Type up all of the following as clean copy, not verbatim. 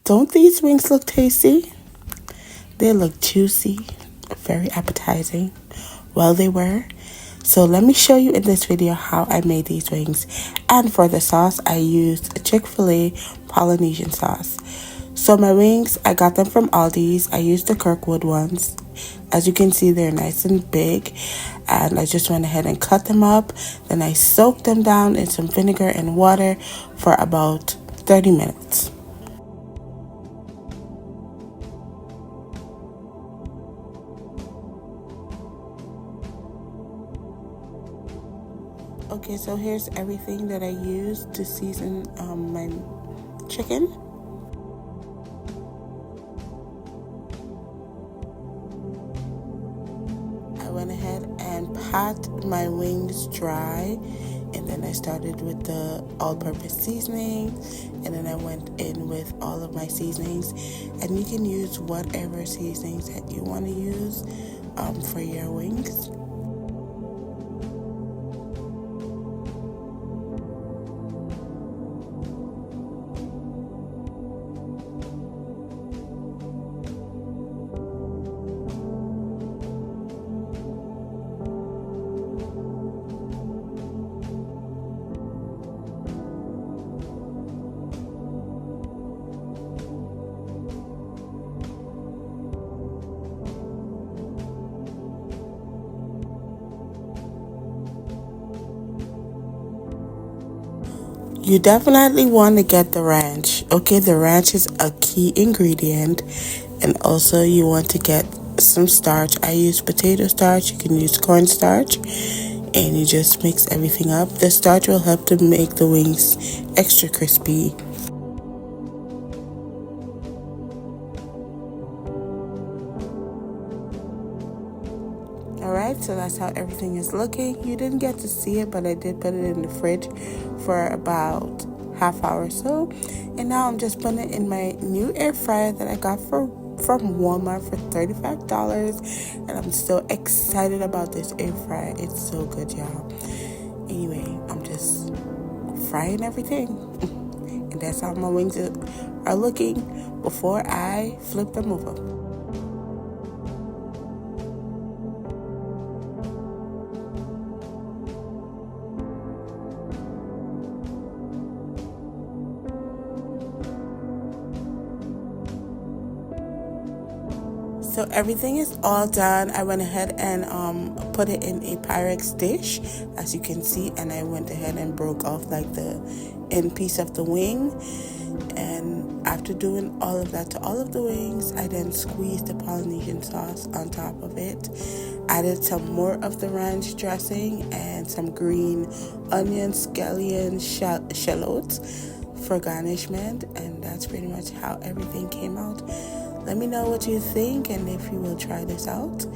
Don't these wings look tasty? They look juicy, very appetizing. Well, they were. So let me show you in this video how I made these wings. And for the sauce, I used a Chick-fil-A Polynesian sauce. So my wings, I got them from Aldi's. I used the Kirkwood ones. As you can see, they're nice and big. And I just went ahead and cut them up. Then I soaked them down in some vinegar and water for about 30 minutes. Okay, so here's everything that I used to season my chicken. I went ahead and pat my wings dry, and then I started with the all-purpose seasoning, and then I went in with all of my seasonings. And you can use whatever seasonings that you want to use for your wings. You definitely want to get the ranch. Okay, the ranch is a key ingredient. And also you want to get some starch. I use potato starch. You can use cornstarch. And you just mix everything up. The starch will help to make the wings extra crispy. Alright, so that's how everything is looking. You didn't get to see it, but I did put it in the fridge for about half hour or so. And now I'm just putting it in my new air fryer that I got from Walmart for $35. And I'm so excited about this air fryer. It's so good, y'all. Anyway, I'm just frying everything. And that's how my wings are looking before I flip them over. So everything is all done. I went ahead and put it in a Pyrex dish, as you can see, and I went ahead and broke off like the end piece of the wing. And after doing all of that to all of the wings, I then squeezed the Polynesian sauce on top of it, added some more of the ranch dressing and some green onions, scallions, shallots for garnishment, and that's pretty much how everything came out. Let me know what you think, and if you will try this out,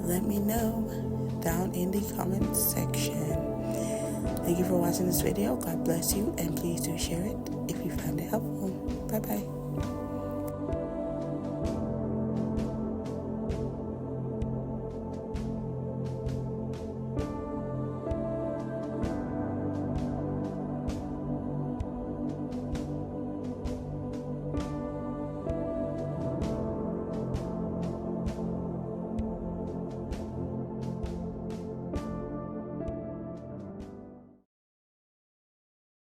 let me know down in the comment section. Thank you for watching this video. God bless you, and please do share it if you found it helpful. Bye bye.